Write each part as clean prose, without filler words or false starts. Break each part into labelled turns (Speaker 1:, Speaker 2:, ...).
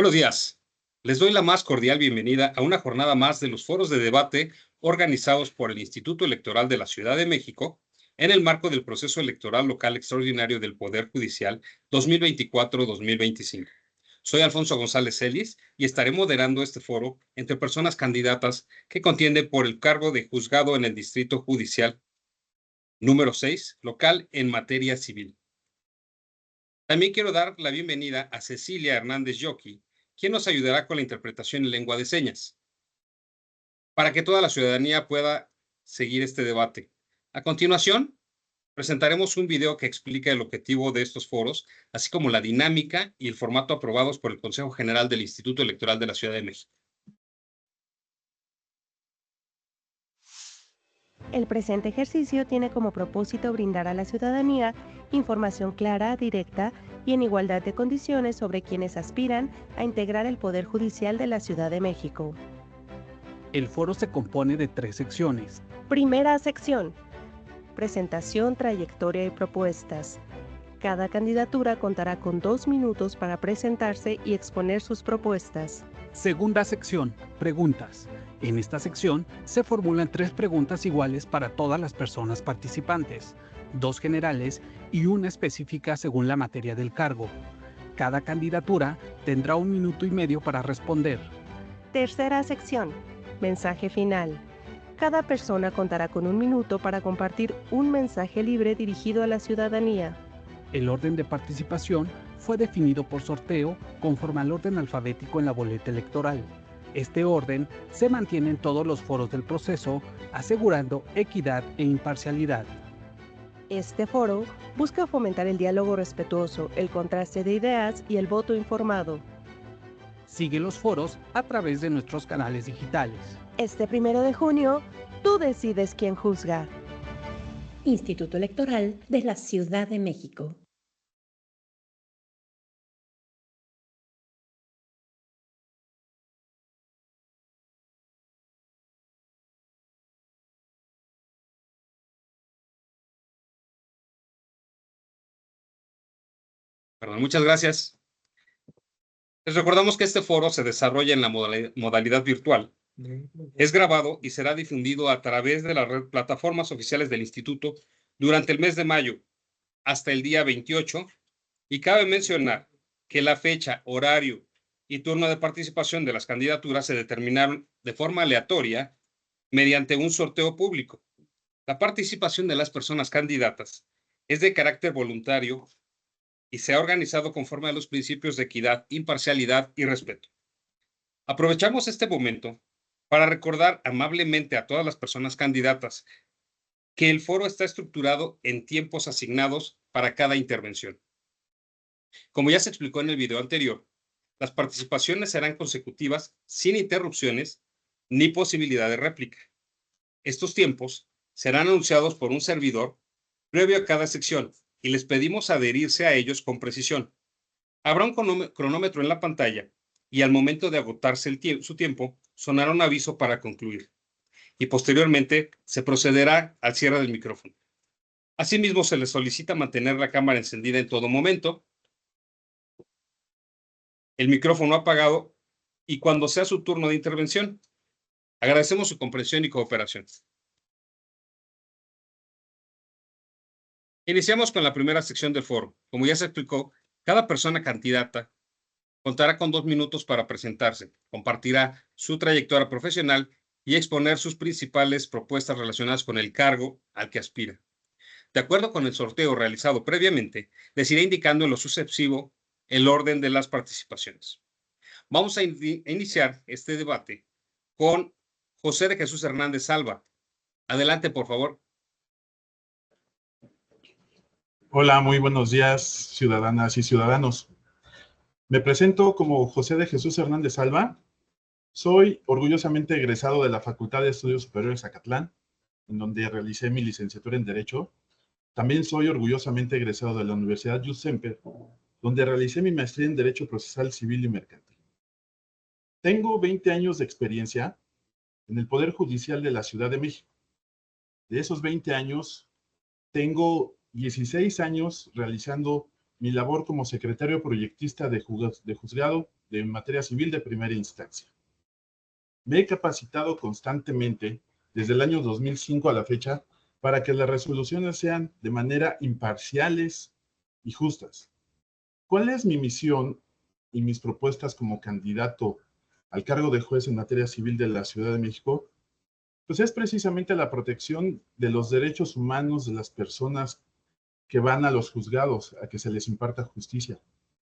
Speaker 1: Buenos días. Les doy la más cordial bienvenida a una jornada más de los foros de debate organizados por el Instituto Electoral de la Ciudad de México en el marco del proceso electoral local extraordinario del Poder Judicial 2024-2025. Soy Alfonso González Celis y estaré moderando este foro entre personas candidatas que contienden por el cargo de juzgado en el Distrito Judicial número 6, local en materia civil. También quiero dar la bienvenida a Cecilia Hernández Yoki, quien nos ayudará con la interpretación en lengua de señas, para que toda la ciudadanía pueda seguir este debate. A continuación, presentaremos un video que explica el objetivo de estos foros, así como la dinámica y el formato aprobados por el Consejo General del Instituto Electoral de la Ciudad de México.
Speaker 2: El presente ejercicio tiene como propósito brindar a la ciudadanía información clara, directa y en igualdad de condiciones sobre quienes aspiran a integrar el Poder Judicial de la Ciudad de México.
Speaker 3: El foro se compone de 3 secciones.
Speaker 2: Primera sección: presentación, trayectoria y propuestas. Cada candidatura contará con 2 minutos para presentarse y exponer sus propuestas.
Speaker 3: Segunda sección, preguntas. En esta sección se formulan 3 preguntas iguales para todas las personas participantes, 2 generales y una específica según la materia del cargo. Cada candidatura tendrá 1 minuto y medio para responder.
Speaker 2: Tercera sección: mensaje final. Cada persona contará con 1 minuto para compartir un mensaje libre dirigido a la ciudadanía.
Speaker 3: El orden de participación fue definido por sorteo conforme al orden alfabético en la boleta electoral. Este orden se mantiene en todos los foros del proceso, asegurando equidad e imparcialidad.
Speaker 2: Este foro busca fomentar el diálogo respetuoso, el contraste de ideas y el voto informado.
Speaker 3: Sigue los foros a través de nuestros canales digitales.
Speaker 2: Este 1 de junio, tú decides quién juzga.
Speaker 4: Instituto Electoral de la Ciudad de México.
Speaker 1: Muchas gracias. Les recordamos que este foro se desarrolla en la modalidad virtual. Es grabado y será difundido a través de las plataformas oficiales del Instituto durante el mes de mayo hasta el día 28, y cabe mencionar que la fecha, horario y turno de participación de las candidaturas se determinaron de forma aleatoria mediante un sorteo público. La participación de las personas candidatas es de carácter voluntario y se ha organizado conforme a los principios de equidad, imparcialidad y respeto. Aprovechamos este momento para recordar amablemente a todas las personas candidatas que el foro está estructurado en tiempos asignados para cada intervención. Como ya se explicó en el video anterior, las participaciones serán consecutivas sin interrupciones ni posibilidad de réplica. Estos tiempos serán anunciados por un servidor previo a cada sección y les pedimos adherirse a ellos con precisión. Habrá un cronómetro en la pantalla y al momento de agotarse su tiempo, sonará un aviso para concluir y posteriormente se procederá al cierre del micrófono. Asimismo, se les solicita mantener la cámara encendida en todo momento, el micrófono apagado y cuando sea su turno de intervención. Agradecemos su comprensión y cooperación. Iniciamos con la primera sección del foro. Como ya se explicó, cada persona candidata contará con 2 minutos para presentarse, compartirá su trayectoria profesional y exponer sus principales propuestas relacionadas con el cargo al que aspira. De acuerdo con el sorteo realizado previamente, les iré indicando en lo sucesivo el orden de las participaciones. Vamos a iniciar este debate con José de Jesús Hernández Salva. Adelante, por favor.
Speaker 5: Hola, muy buenos días, ciudadanas y ciudadanos. Me presento como José de Jesús Hernández Salva. Soy orgullosamente egresado de la Facultad de Estudios Superiores Acatlán, en donde realicé mi licenciatura en Derecho. También soy orgullosamente egresado de la Universidad Jules Semper, donde realicé mi maestría en Derecho Procesal Civil y Mercantil. Tengo 20 años de experiencia en el Poder Judicial de la Ciudad de México. De esos 20 años, tengo 16 años realizando mi labor como secretario proyectista de juzgado de materia civil de primera instancia. Me he capacitado constantemente desde el año 2005 a la fecha para que las resoluciones sean de manera imparciales y justas. ¿Cuál es mi misión y mis propuestas como candidato al cargo de juez en materia civil de la Ciudad de México? Pues es precisamente la protección de los derechos humanos de las personas que van a los juzgados a que se les imparta justicia.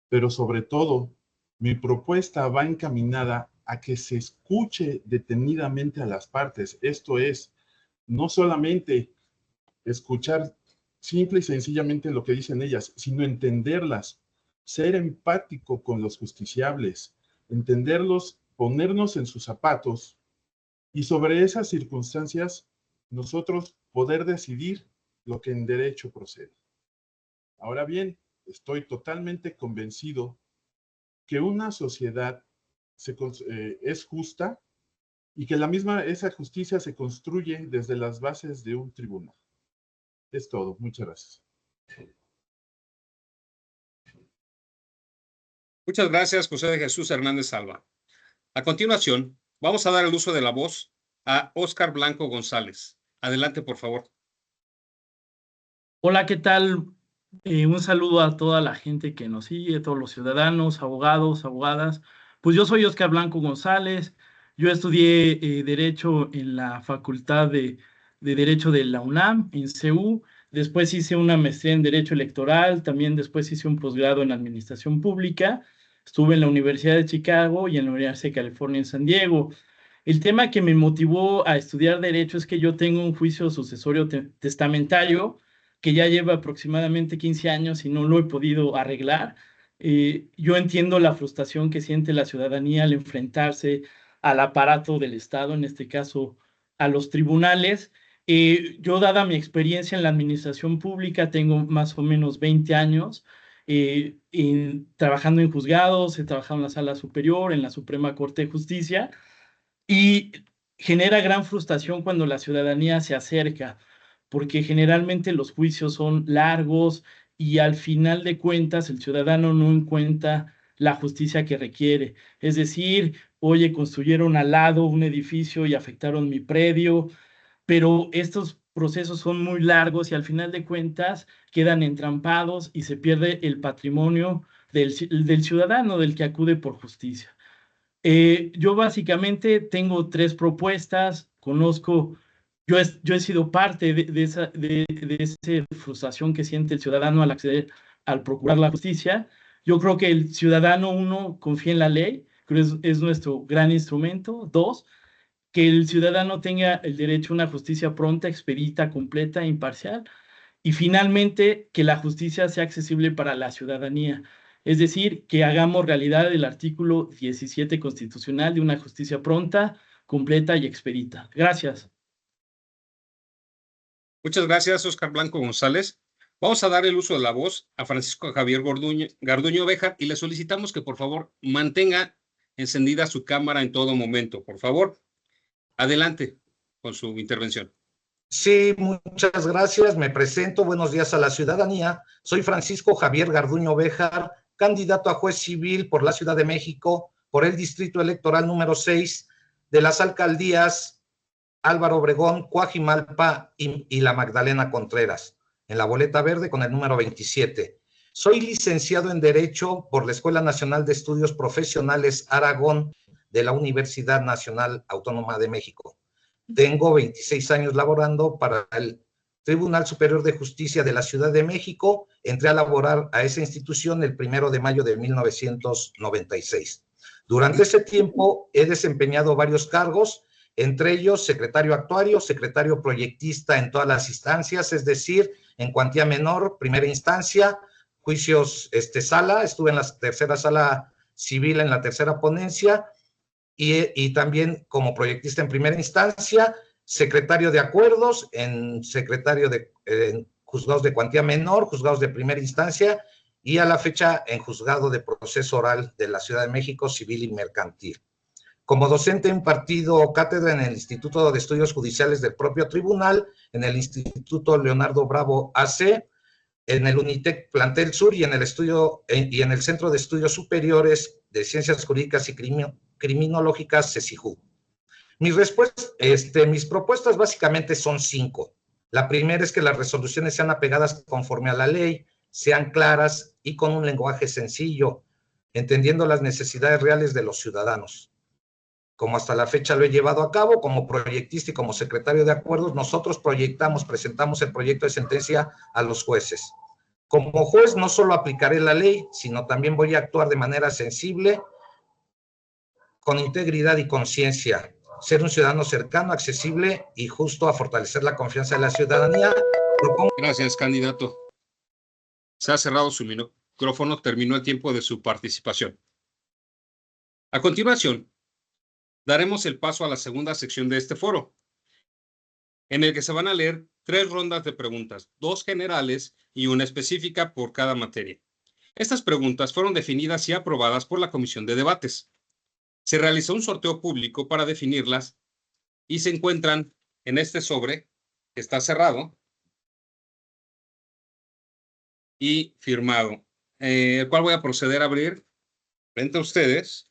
Speaker 5: Pero sobre todo, mi propuesta va encaminada a que se escuche detenidamente a las partes. Esto es, no solamente escuchar simple y sencillamente lo que dicen ellas, sino entenderlas, ser empático con los justiciables, entenderlos, ponernos en sus zapatos y sobre esas circunstancias nosotros poder decidir lo que en derecho procede. Ahora bien, estoy totalmente convencido que una sociedad es justa y que esa justicia se construye desde las bases de un tribunal. Es todo. Muchas gracias.
Speaker 1: Muchas gracias, José de Jesús Hernández Salva. A continuación, vamos a dar el uso de la voz a Óscar Blanco González. Adelante, por favor.
Speaker 6: Hola, ¿qué tal? Un saludo a toda la gente que nos sigue, a todos los ciudadanos, abogados, abogadas. Pues yo soy Óscar Blanco González. Yo estudié Derecho en la Facultad de Derecho de la UNAM, en CEU. Después hice una maestría en Derecho Electoral. También después hice un posgrado en Administración Pública. Estuve en la Universidad de Chicago y en la Universidad de California en San Diego. El tema que me motivó a estudiar Derecho es que yo tengo un juicio sucesorio testamentario que ya lleva aproximadamente 15 años y no lo he podido arreglar. Yo entiendo la frustración que siente la ciudadanía al enfrentarse al aparato del Estado, en este caso a los tribunales. Yo, dada mi experiencia en la administración pública, tengo más o menos 20 años trabajando en juzgados, he trabajado en la Sala Superior, en la Suprema Corte de Justicia, y genera gran frustración cuando la ciudadanía se acerca, porque generalmente los juicios son largos y al final de cuentas el ciudadano no encuentra la justicia que requiere. Es decir, oye, construyeron al lado un edificio y afectaron mi predio, pero estos procesos son muy largos y al final de cuentas quedan entrampados y se pierde el patrimonio del ciudadano, del que acude por justicia. Yo básicamente tengo 3 propuestas, yo he sido parte de esa frustración que siente el ciudadano al acceder al procurar la justicia. Yo creo que el ciudadano, 1, confía en la ley, creo que es nuestro gran instrumento. 2, que el ciudadano tenga el derecho a una justicia pronta, expedita, completa e imparcial. Y finalmente, que la justicia sea accesible para la ciudadanía. Es decir, que hagamos realidad el artículo 17 constitucional de una justicia pronta, completa y expedita. Gracias.
Speaker 1: Muchas gracias, Óscar Blanco González. Vamos a dar el uso de la voz a Francisco Javier Garduño Béjar y le solicitamos que por favor mantenga encendida su cámara en todo momento. Por favor, adelante con su intervención.
Speaker 7: Sí, muchas gracias. Me presento. Buenos días a la ciudadanía. Soy Francisco Javier Garduño Béjar, candidato a juez civil por la Ciudad de México, por el Distrito Electoral número 6 de las alcaldías Álvaro Obregón, Coajimalpa y La Magdalena Contreras, en la boleta verde con el número 27. Soy licenciado en Derecho por la Escuela Nacional de Estudios Profesionales Aragón de la Universidad Nacional Autónoma de México. Tengo 26 años laborando para el Tribunal Superior de Justicia de la Ciudad de México. Entré a laborar a esa institución el 1 de mayo de 1996. Durante ese tiempo he desempeñado varios cargos, entre ellos secretario actuario, secretario proyectista en todas las instancias, es decir, en cuantía menor, primera instancia, juicios sala, estuve en la tercera sala civil en la tercera ponencia y también como proyectista en primera instancia, secretario de acuerdos, secretario de juzgados de cuantía menor, juzgados de primera instancia y a la fecha en juzgado de proceso oral de la Ciudad de México, civil y mercantil. Como docente he impartido cátedra en el Instituto de Estudios Judiciales del propio tribunal, en el Instituto Leonardo Bravo AC, en el Unitec Plantel Sur y en el Centro de Estudios Superiores de Ciencias Jurídicas y Criminológicas, CECIJU. Mis propuestas básicamente son 5. La primera es que las resoluciones sean apegadas conforme a la ley, sean claras y con un lenguaje sencillo, entendiendo las necesidades reales de los ciudadanos. Como hasta la fecha lo he llevado a cabo, como proyectista y como secretario de acuerdos, nosotros presentamos el proyecto de sentencia a los jueces. Como juez no solo aplicaré la ley, sino también voy a actuar de manera sensible, con integridad y conciencia, ser un ciudadano cercano, accesible y justo, a fortalecer la confianza de la ciudadanía.
Speaker 1: Gracias, candidato. Se ha cerrado su micrófono, terminó el tiempo de su participación. A continuación, daremos el paso a la segunda sección de este foro, en el que se van a leer 3 rondas de preguntas, 2 generales y una específica por cada materia. Estas preguntas fueron definidas y aprobadas por la Comisión de Debates. Se realizó un sorteo público para definirlas y se encuentran en este sobre, que está cerrado y firmado, el cual voy a proceder a abrir frente a ustedes.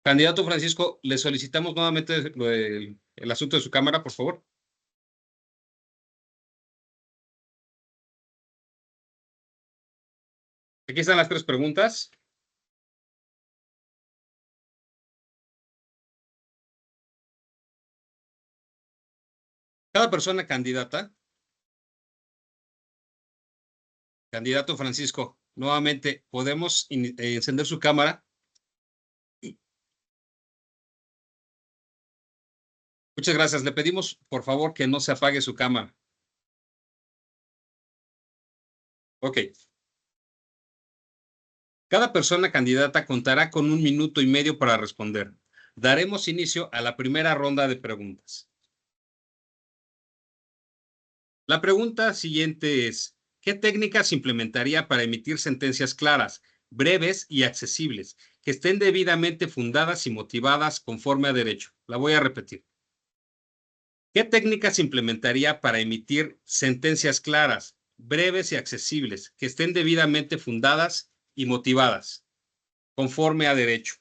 Speaker 1: Candidato Francisco, le solicitamos nuevamente el asunto de su cámara, por favor. Aquí están las 3 preguntas. Cada persona candidata. Candidato Francisco, nuevamente, ¿podemos encender su cámara? Muchas gracias. Le pedimos, por favor, que no se apague su cámara. Ok. Cada persona candidata contará con 1 minuto y medio para responder. Daremos inicio a la primera ronda de preguntas. La pregunta siguiente es: ¿qué técnicas implementaría para emitir sentencias claras, breves y accesibles, que estén debidamente fundadas y motivadas conforme a derecho? La voy a repetir. ¿Qué técnicas implementaría para emitir sentencias claras, breves y accesibles, que estén debidamente fundadas y motivadas conforme a derecho?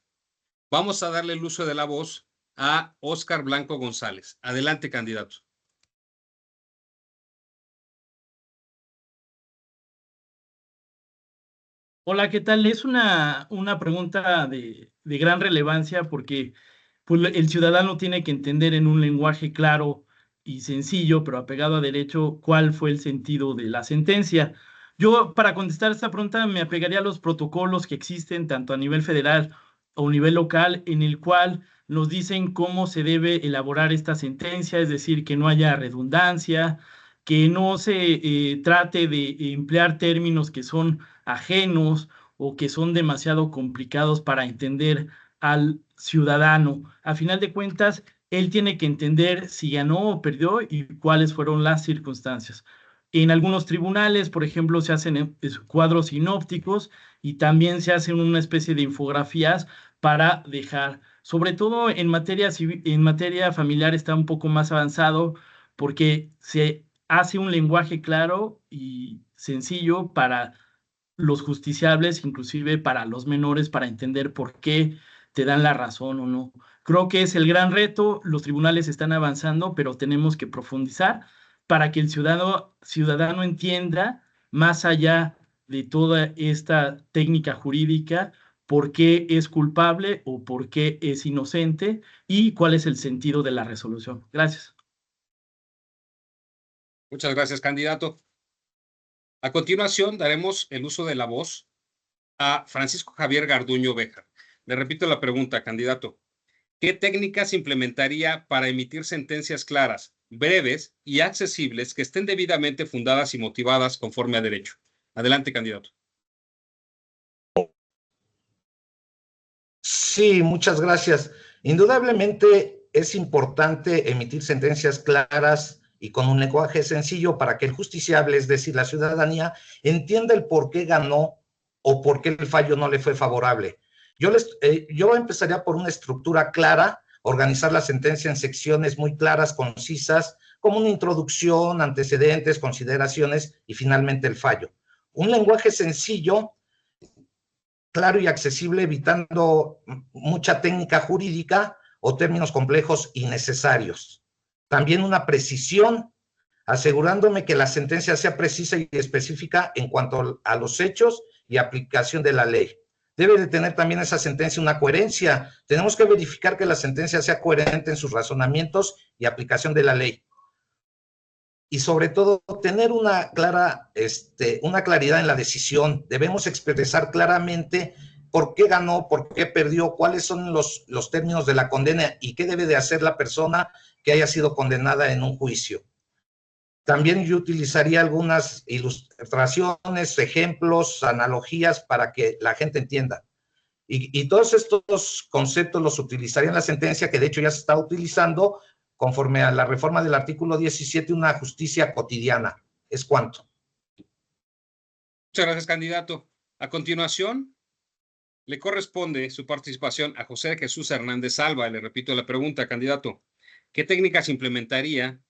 Speaker 1: Vamos a darle el uso de la voz a Óscar Blanco González. Adelante, candidato.
Speaker 6: Hola, ¿qué tal? Es una pregunta de gran relevancia porque pues, el ciudadano tiene que entender en un lenguaje claro y sencillo, pero apegado a derecho, cuál fue el sentido de la sentencia. Yo, para contestar esta pregunta, me apegaría a los protocolos que existen tanto a nivel federal o a nivel local, en el cual nos dicen cómo se debe elaborar esta sentencia, es decir, que no haya redundancia, que no se trate de emplear términos que son ajenos o que son demasiado complicados para entender al ciudadano. A final de cuentas, él tiene que entender si ganó o perdió y cuáles fueron las circunstancias. En algunos tribunales, por ejemplo, se hacen cuadros sinópticos y también se hacen una especie de infografías para dejar, sobre todo en materia familiar está un poco más avanzado porque se hace un lenguaje claro y sencillo para los justiciables, inclusive para los menores, para entender por qué te dan la razón o no. Creo que es el gran reto, los tribunales están avanzando, pero tenemos que profundizar para que el ciudadano entienda, más allá de toda esta técnica jurídica, por qué es culpable o por qué es inocente y cuál es el sentido de la resolución. Gracias.
Speaker 1: Muchas gracias, candidato. A continuación, daremos el uso de la voz a Francisco Javier Garduño Béjar. Le repito la pregunta, candidato. ¿Qué técnicas implementaría para emitir sentencias claras, breves y accesibles que estén debidamente fundadas y motivadas conforme a derecho? Adelante, candidato.
Speaker 7: Sí, muchas gracias. Indudablemente es importante emitir sentencias claras y con un lenguaje sencillo para que el justiciable, es decir, la ciudadanía, entienda el por qué ganó o por qué el fallo no le fue favorable. Yo empezaría por una estructura clara, organizar la sentencia en secciones muy claras, concisas, como una introducción, antecedentes, consideraciones y finalmente el fallo. Un lenguaje sencillo, claro y accesible, evitando mucha técnica jurídica o términos complejos innecesarios. También una precisión, asegurándome que la sentencia sea precisa y específica en cuanto a los hechos y aplicación de la ley. Debe de tener también esa sentencia una coherencia. Tenemos que verificar que la sentencia sea coherente en sus razonamientos y aplicación de la ley. Y sobre todo, tener una claridad en la decisión. Debemos expresar claramente por qué ganó, por qué perdió, cuáles son los términos de la condena y qué debe de hacer la persona que haya sido condenada en un juicio. También yo utilizaría algunas ilustraciones, ejemplos, analogías para que la gente entienda. Y todos estos conceptos los utilizaría en la sentencia, que de hecho ya se está utilizando conforme a la reforma del artículo 17, una justicia cotidiana. ¿Es cuánto?
Speaker 1: Muchas gracias, candidato. A continuación, le corresponde su participación a José Jesús Hernández Salva. Le repito la pregunta, candidato. ¿Qué técnicas implementaría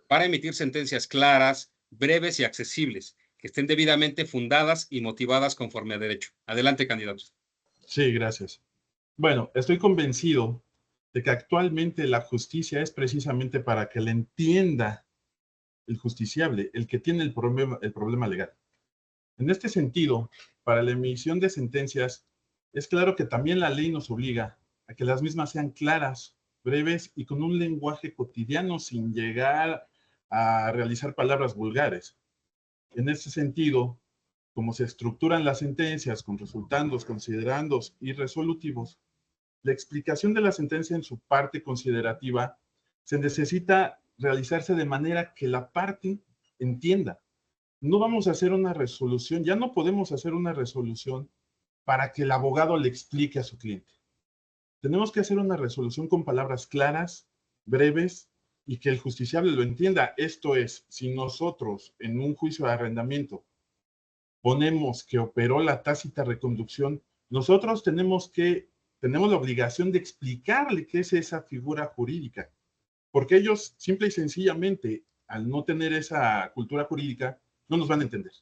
Speaker 1: para emitir sentencias claras, breves y accesibles, que estén debidamente fundadas y motivadas conforme a derecho? Adelante, candidato.
Speaker 5: Sí, gracias. Bueno, estoy convencido de que actualmente la justicia es precisamente para que le entienda el justiciable, el que tiene el problema legal. En este sentido, para la emisión de sentencias, es claro que también la ley nos obliga a que las mismas sean claras, breves y con un lenguaje cotidiano sin llegar a realizar palabras vulgares. En este sentido, como se estructuran las sentencias con resultandos, considerandos y resolutivos, la explicación de la sentencia en su parte considerativa se necesita realizarse de manera que la parte entienda. No vamos a hacer una resolución, ya no podemos hacer una resolución para que el abogado le explique a su cliente. Tenemos que hacer una resolución con palabras claras, breves, y que el justiciable lo entienda. Esto es, si nosotros en un juicio de arrendamiento ponemos que operó la tácita reconducción, nosotros tenemos la obligación de explicarle qué es esa figura jurídica, porque ellos simple y sencillamente, al no tener esa cultura jurídica, no nos van a entender.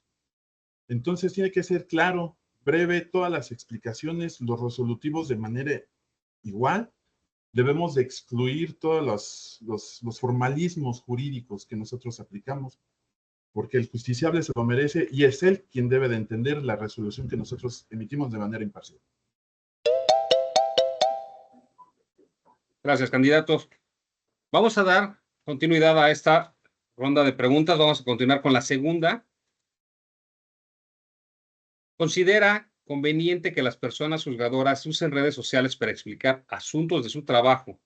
Speaker 5: Entonces tiene que ser claro, breve, todas las explicaciones, los resolutivos de manera igual. Debemos de excluir todos los formalismos jurídicos que nosotros aplicamos, porque el justiciable se lo merece y es él quien debe de entender la resolución que nosotros emitimos de manera imparcial.
Speaker 1: Gracias, candidatos. Vamos a dar continuidad a esta ronda de preguntas. Vamos a continuar con la segunda. ¿Considera conveniente que las personas juzgadoras usen redes sociales para explicar asuntos de su trabajo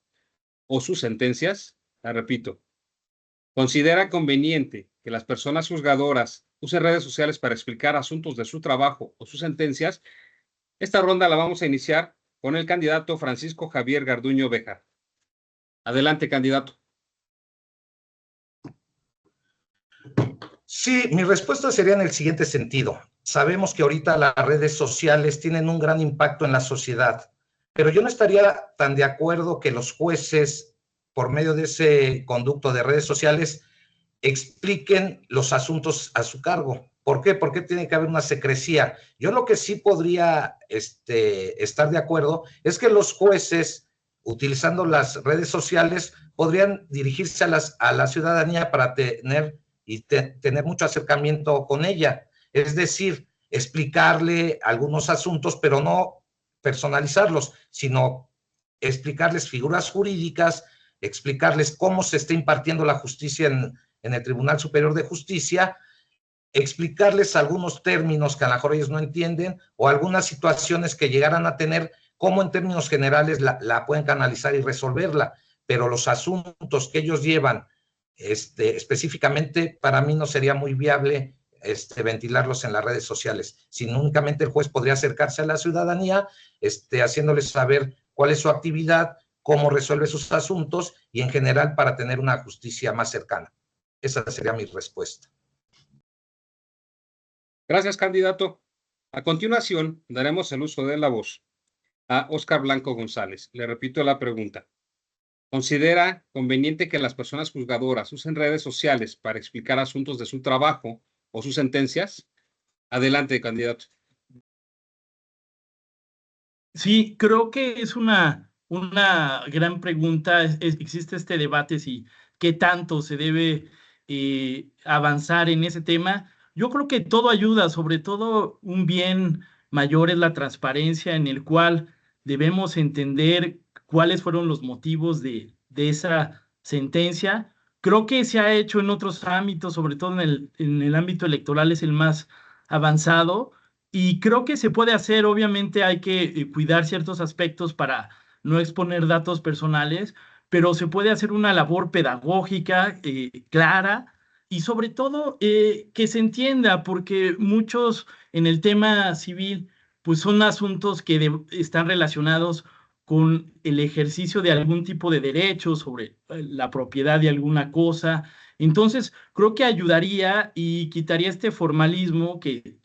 Speaker 1: o sus sentencias? La repito. ¿Considera conveniente que las personas juzgadoras usen redes sociales para explicar asuntos de su trabajo o sus sentencias? Esta ronda la vamos a iniciar con el candidato Francisco Javier Garduño Béjar. Adelante, candidato.
Speaker 7: Sí, mi respuesta sería en el siguiente sentido. Sabemos que ahorita las redes sociales tienen un gran impacto en la sociedad, pero yo no estaría tan de acuerdo que los jueces, por medio de ese conducto de redes sociales, expliquen los asuntos a su cargo. ¿Por qué? Porque tiene que haber una secrecía. Yo lo que sí podría estar de acuerdo es que los jueces, utilizando las redes sociales, podrían dirigirse a la ciudadanía para tener mucho acercamiento con ella. Es decir, explicarle algunos asuntos, pero no personalizarlos, sino explicarles figuras jurídicas, explicarles cómo se está impartiendo la justicia en el Tribunal Superior de Justicia, explicarles algunos términos que a lo mejor ellos no entienden o algunas situaciones que llegaran a tener, cómo en términos generales la pueden canalizar y resolverla, pero los asuntos que ellos llevan específicamente, para mí no sería muy viable ventilarlos en las redes sociales, sino únicamente el juez podría acercarse a la ciudadanía, haciéndoles saber cuál es su actividad, cómo resuelve sus asuntos y en general para tener una justicia más cercana. Esa sería mi respuesta.
Speaker 1: Gracias, candidato. A continuación, daremos el uso de la voz a Óscar Blanco González. Le repito la pregunta. ¿Considera conveniente que las personas juzgadoras usen redes sociales para explicar asuntos de su trabajo o sus sentencias? Adelante, candidato.
Speaker 6: Sí, creo que es una gran pregunta. Existe este debate si qué tanto se debe avanzar en ese tema. Yo creo que todo ayuda, sobre todo un bien mayor es la transparencia, en el cual debemos entender cuáles fueron los motivos de esa sentencia. Creo que se ha hecho en otros ámbitos, sobre todo en el ámbito electoral es el más avanzado. Y creo que se puede hacer. Obviamente hay que cuidar ciertos aspectos para no exponer datos personales, pero se puede hacer una labor pedagógica clara y sobre todo que se entienda, porque muchos en el tema civil pues son asuntos que están relacionados con el ejercicio de algún tipo de derecho sobre la propiedad de alguna cosa. Entonces, creo que ayudaría y quitaría este formalismo que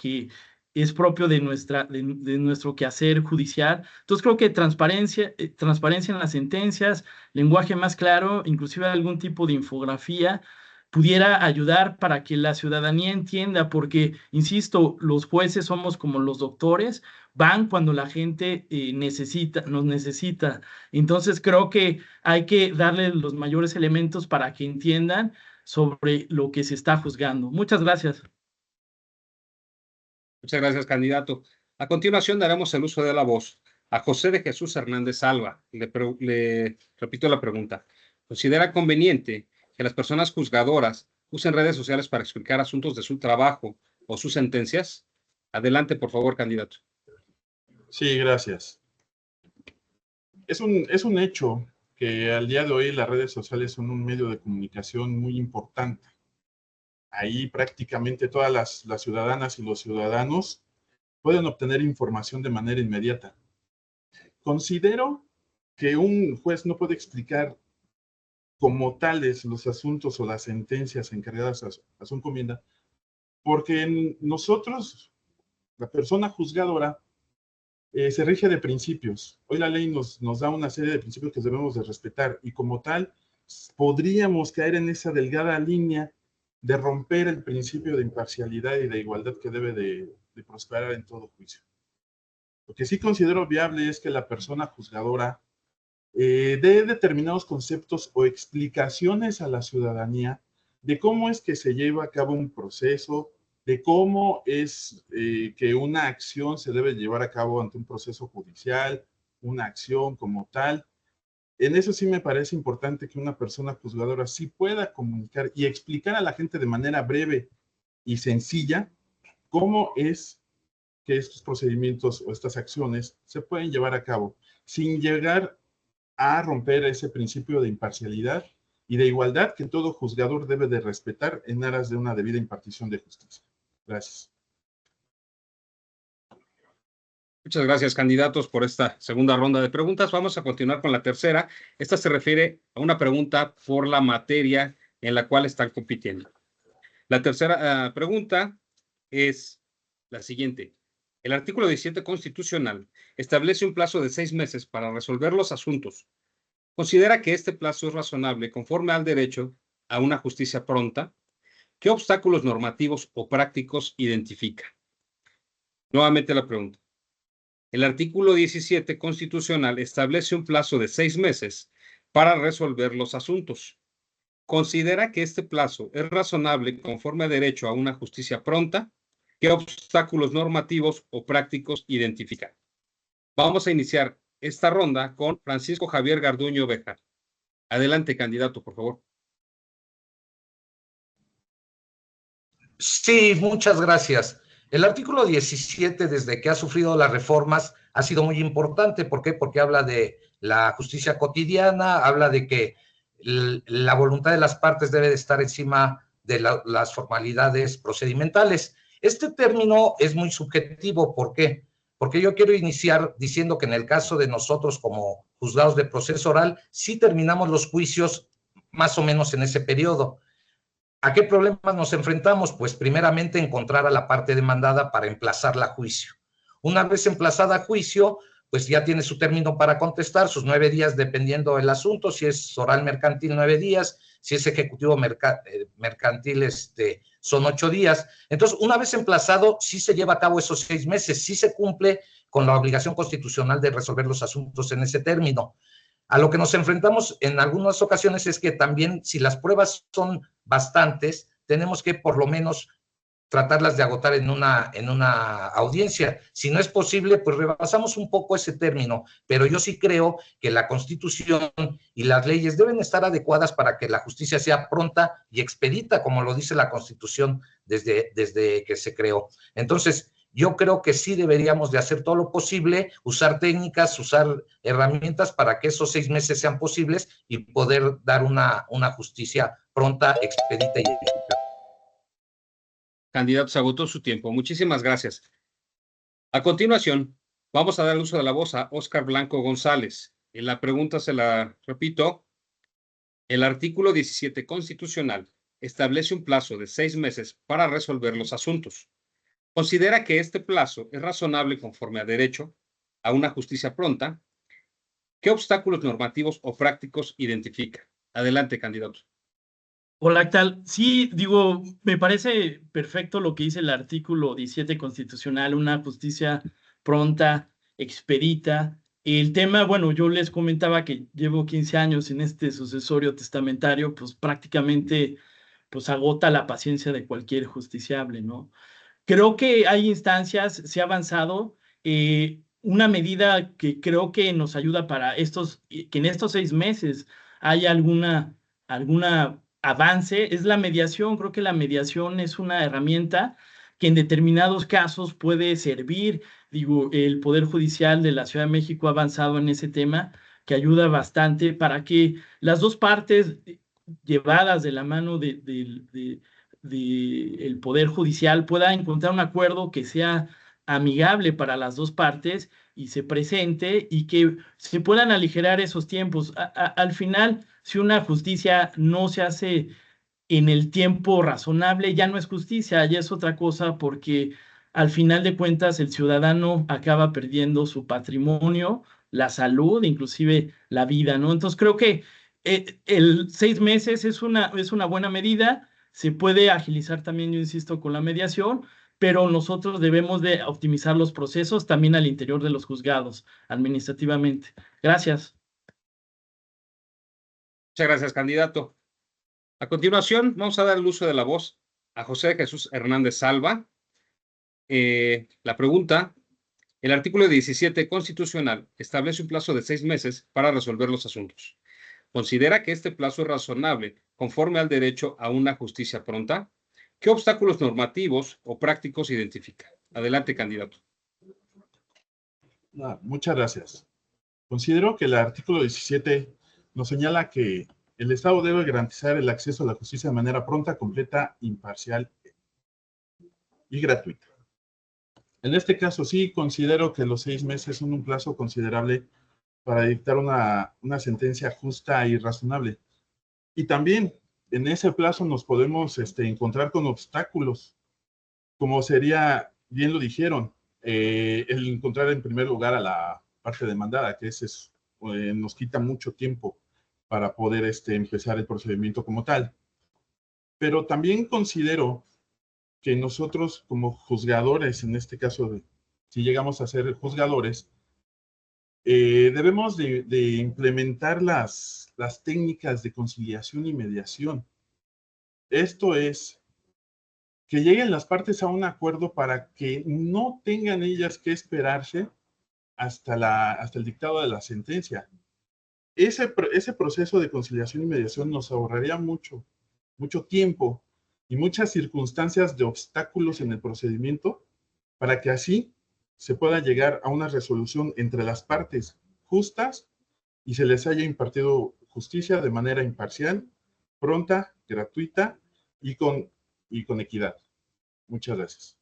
Speaker 6: es propio de nuestro quehacer judicial. Entonces creo que transparencia en las sentencias, lenguaje más claro, inclusive algún tipo de infografía, pudiera ayudar para que la ciudadanía entienda, porque, insisto, los jueces somos como los doctores, van cuando la gente nos necesita. Entonces creo que hay que darle los mayores elementos para que entiendan sobre lo que se está juzgando. Muchas gracias.
Speaker 1: Muchas gracias, candidato. A continuación, daremos el uso de la voz a José de Jesús Hernández Alba. Le repito la pregunta. ¿Considera conveniente que las personas juzgadoras usen redes sociales para explicar asuntos de su trabajo o sus sentencias? Adelante, por favor, candidato.
Speaker 5: Sí, gracias. Es un hecho que al día de hoy las redes sociales son un medio de comunicación muy importante. Ahí prácticamente todas las ciudadanas y los ciudadanos pueden obtener información de manera inmediata. Considero que un juez no puede explicar como tales los asuntos o las sentencias encargadas a su encomienda, porque nosotros, la persona juzgadora, se rige de principios. Hoy la ley nos da una serie de principios que debemos de respetar y como tal podríamos caer en esa delgada línea de romper el principio de imparcialidad y de igualdad que debe de prosperar en todo juicio. Lo que sí considero viable es que la persona juzgadora dé determinados conceptos o explicaciones a la ciudadanía de cómo es que se lleva a cabo un proceso, de cómo es que una acción se debe llevar a cabo ante un proceso judicial, una acción como tal. En eso sí me parece importante que una persona juzgadora sí pueda comunicar y explicar a la gente de manera breve y sencilla cómo es que estos procedimientos o estas acciones se pueden llevar a cabo sin llegar a romper ese principio de imparcialidad y de igualdad que todo juzgador debe de respetar en aras de una debida impartición de justicia. Gracias.
Speaker 1: Muchas gracias, candidatos, por esta segunda ronda de preguntas. Vamos a continuar con la tercera. Esta se refiere a una pregunta por la materia en la cual están compitiendo. La tercera pregunta es la siguiente. El artículo 17 constitucional establece un plazo de 6 meses para resolver los asuntos. ¿Considera que este plazo es razonable conforme al derecho a una justicia pronta? ¿Qué obstáculos normativos o prácticos identifica? Nuevamente la pregunta. El artículo 17 constitucional establece un plazo de 6 meses para resolver los asuntos. ¿Considera que este plazo es razonable conforme a derecho a una justicia pronta? ¿Qué obstáculos normativos o prácticos identifica? Vamos a iniciar esta ronda con Francisco Javier Garduño Béjar. Adelante, candidato, por favor.
Speaker 7: Sí, muchas gracias. El artículo 17, desde que ha sufrido las reformas, ha sido muy importante. ¿Por qué? Porque habla de la justicia cotidiana, habla de que la voluntad de las partes debe de estar encima de las formalidades procedimentales. Este término es muy subjetivo. ¿Por qué? Porque yo quiero iniciar diciendo que en el caso de nosotros como juzgados de proceso oral, sí terminamos los juicios más o menos en ese periodo. ¿A qué problemas nos enfrentamos? Pues primeramente encontrar a la parte demandada para emplazarla a juicio. Una vez emplazada a juicio, pues ya tiene su término para contestar, sus 9 días dependiendo del asunto, si es oral mercantil 9 días, si es ejecutivo mercantil son 8 días. Entonces, una vez emplazado, sí se lleva a cabo esos 6 meses, sí se cumple con la obligación constitucional de resolver los asuntos en ese término. A lo que nos enfrentamos en algunas ocasiones es que también, si las pruebas son bastantes, tenemos que por lo menos tratarlas de agotar en una audiencia. Si no es posible, pues rebasamos un poco ese término, pero yo sí creo que la Constitución y las leyes deben estar adecuadas para que la justicia sea pronta y expedita, como lo dice la Constitución desde que se creó. Entonces, yo creo que sí deberíamos de hacer todo lo posible, usar técnicas, usar herramientas para que esos 6 meses sean posibles y poder dar una justicia pronta, expedita y eficaz.
Speaker 1: Candidato, se agotó su tiempo. Muchísimas gracias. A continuación, vamos a dar uso de la voz a Óscar Blanco González. En la pregunta se la repito. El artículo 17 constitucional establece un plazo de 6 meses para resolver los asuntos. Considera que este plazo es razonable conforme a derecho a una justicia pronta. ¿Qué obstáculos normativos o prácticos identifica? Adelante, candidato.
Speaker 6: Hola, ¿qué tal? Sí, digo, me parece perfecto lo que dice el artículo 17 constitucional, una justicia pronta, expedita. El tema, bueno, yo les comentaba que llevo 15 años en este sucesorio testamentario, pues prácticamente pues agota la paciencia de cualquier justiciable, ¿no? Creo que hay instancias, se ha avanzado. Una medida que creo que nos ayuda para que en estos 6 meses haya alguna avance, es la mediación. Creo que la mediación es una herramienta que en determinados casos puede servir. Digo, el Poder Judicial de la Ciudad de México ha avanzado en ese tema, que ayuda bastante para que las dos partes llevadas de la mano del Poder Judicial pueda encontrar un acuerdo que sea amigable para las dos partes y se presente y que se puedan aligerar esos tiempos. Al final, si una justicia no se hace en el tiempo razonable, ya no es justicia, ya es otra cosa, porque al final de cuentas el ciudadano acaba perdiendo su patrimonio, la salud, inclusive la vida, ¿no? Entonces creo que el 6 meses es una buena medida. Se puede agilizar también, yo insisto, con la mediación, pero nosotros debemos de optimizar los procesos también al interior de los juzgados administrativamente. Gracias.
Speaker 1: Muchas gracias, candidato. A continuación, vamos a dar el uso de la voz a José Jesús Hernández Salva. La pregunta: el artículo 17 constitucional establece un plazo de 6 meses para resolver los asuntos. ¿Considera que este plazo es razonable conforme al derecho a una justicia pronta? ¿Qué obstáculos normativos o prácticos identifica? Adelante, candidato.
Speaker 5: Muchas gracias. Considero que el artículo 17 nos señala que el Estado debe garantizar el acceso a la justicia de manera pronta, completa, imparcial y gratuita. En este caso sí considero que los 6 meses son un plazo considerable para dictar una sentencia justa y razonable. Y también en ese plazo nos podemos encontrar con obstáculos, como sería, bien lo dijeron, el encontrar en primer lugar a la parte demandada, que nos quita mucho tiempo para poder empezar el procedimiento como tal. Pero también considero que nosotros como juzgadores, en este caso, si llegamos a ser juzgadores, debemos de implementar las técnicas de conciliación y mediación. Esto es, que lleguen las partes a un acuerdo para que no tengan ellas que esperarse hasta el dictado de la sentencia. Ese proceso de conciliación y mediación nos ahorraría mucho tiempo y muchas circunstancias de obstáculos en el procedimiento para que así se pueda llegar a una resolución entre las partes justas y se les haya impartido justicia de manera imparcial, pronta, gratuita y con equidad. Muchas gracias.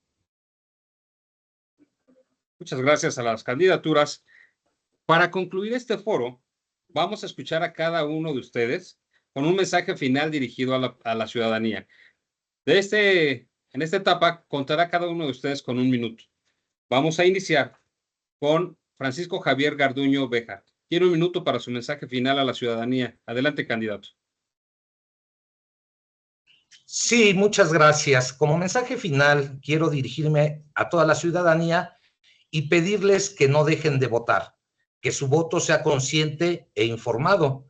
Speaker 1: Muchas gracias a las candidaturas. Para concluir este foro, vamos a escuchar a cada uno de ustedes con un mensaje final dirigido a la ciudadanía. En esta etapa contará cada uno de ustedes con 1 minuto. Vamos a iniciar con Francisco Javier Garduño Béjar. Tiene 1 minuto para su mensaje final a la ciudadanía. Adelante, candidato.
Speaker 7: Sí, muchas gracias. Como mensaje final, quiero dirigirme a toda la ciudadanía y pedirles que no dejen de votar, que su voto sea consciente e informado.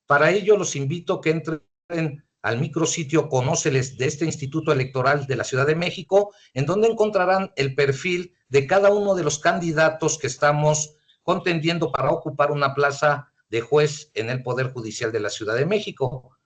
Speaker 7: Para ello, los invito a que entren al micrositio Conóceles de este Instituto Electoral de la Ciudad de México, en donde encontrarán el perfil de cada uno de los candidatos que estamos contendiendo para ocupar una plaza de juez en el Poder Judicial de la Ciudad de México.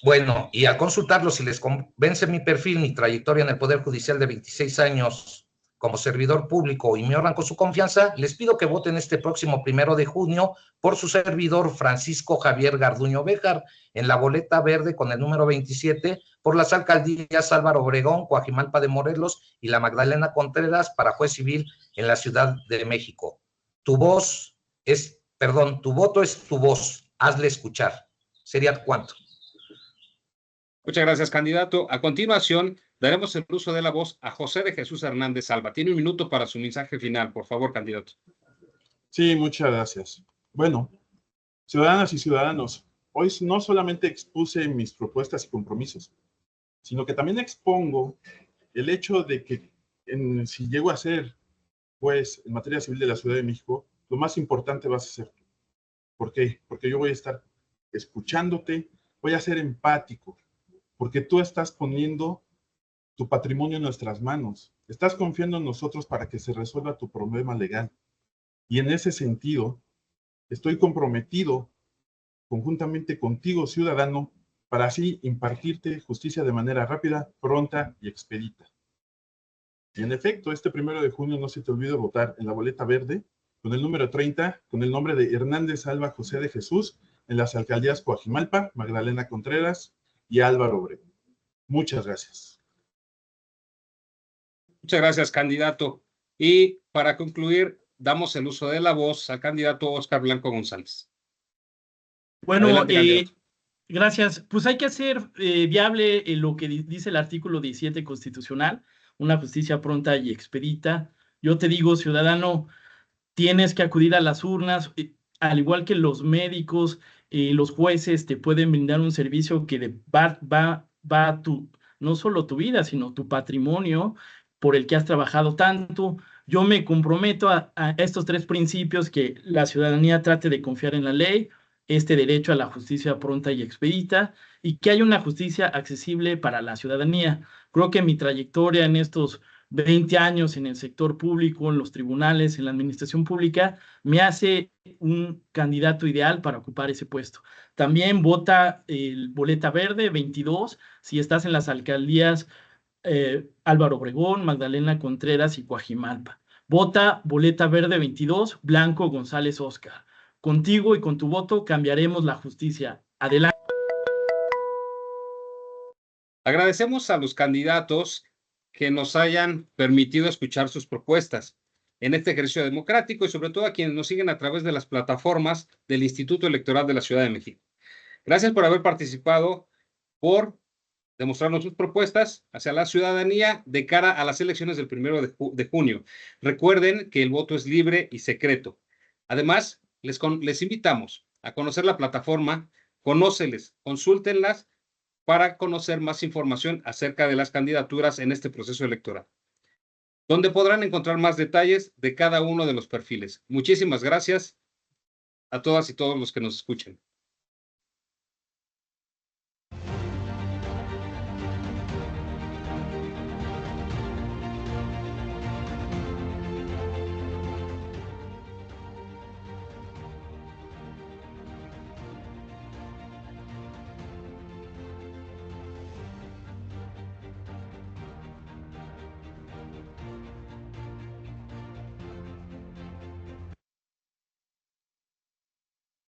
Speaker 7: Bueno, y al consultarlo, si les convence mi perfil, mi trayectoria en el Poder Judicial de 26 años como servidor público y me honran con su confianza, les pido que voten este próximo 1 de junio por su servidor Francisco Javier Garduño Béjar en la boleta verde con el número 27 por las alcaldías Álvaro Obregón, Coajimalpa de Morelos y la Magdalena Contreras para juez civil en la Ciudad de México. Tu voto es tu voz, hazle escuchar. ¿Sería cuánto?
Speaker 1: Muchas gracias, candidato. A continuación, daremos el uso de la voz a José de Jesús Hernández Salva. Tiene 1 minuto para su mensaje final. Por favor, candidato.
Speaker 5: Sí, muchas gracias. Bueno, ciudadanas y ciudadanos, hoy no solamente expuse mis propuestas y compromisos, sino que también expongo el hecho de que si llego a ser juez en materia civil de la Ciudad de México, lo más importante vas a ser tú. ¿Por qué? Porque yo voy a estar escuchándote, voy a ser empático, porque tú estás poniendo tu patrimonio en nuestras manos, estás confiando en nosotros para que se resuelva tu problema legal. Y en ese sentido, estoy comprometido conjuntamente contigo, ciudadano, para así impartirte justicia de manera rápida, pronta y expedita. Y en efecto, este 1 de junio no se te olvide votar en la boleta verde con el número 30, con el nombre de Hernández Salva José de Jesús, en las alcaldías Coajimalpa, Magdalena Contreras y Álvaro Obregón. Muchas gracias.
Speaker 1: Muchas gracias, candidato. Y para concluir, damos el uso de la voz al candidato Óscar Blanco González.
Speaker 6: Bueno,
Speaker 1: Adelante,
Speaker 6: gracias. Pues hay que hacer viable lo que dice el artículo 17 constitucional, una justicia pronta y expedita. Yo te digo, ciudadano, tienes que acudir a las urnas, al igual que los médicos, los jueces te pueden brindar un servicio que va a no solo tu vida, sino tu patrimonio por el que has trabajado tanto. Yo me comprometo a estos 3 principios: que la ciudadanía trate de confiar en la ley, este derecho a la justicia pronta y expedita, y que haya una justicia accesible para la ciudadanía. Creo que mi trayectoria en estos 20 años en el sector público, en los tribunales, en la administración pública, me hace un candidato ideal para ocupar ese puesto. También vota el boleta verde 22 si estás en las alcaldías Álvaro Obregón, Magdalena Contreras y Coajimalpa. Vota boleta verde 22, Blanco González Óscar. Contigo y con tu voto cambiaremos la justicia. Adelante.
Speaker 1: Agradecemos a los candidatos que nos hayan permitido escuchar sus propuestas en este ejercicio democrático y sobre todo a quienes nos siguen a través de las plataformas del Instituto Electoral de la Ciudad de México. Gracias por haber participado, por demostrarnos sus propuestas hacia la ciudadanía de cara a las elecciones del 1 de junio. Recuerden que el voto es libre y secreto. Además, les invitamos a conocer la plataforma Conóceles, consúltenlas para conocer más información acerca de las candidaturas en este proceso electoral, donde podrán encontrar más detalles de cada uno de los perfiles. Muchísimas gracias a todas y todos los que nos escuchen.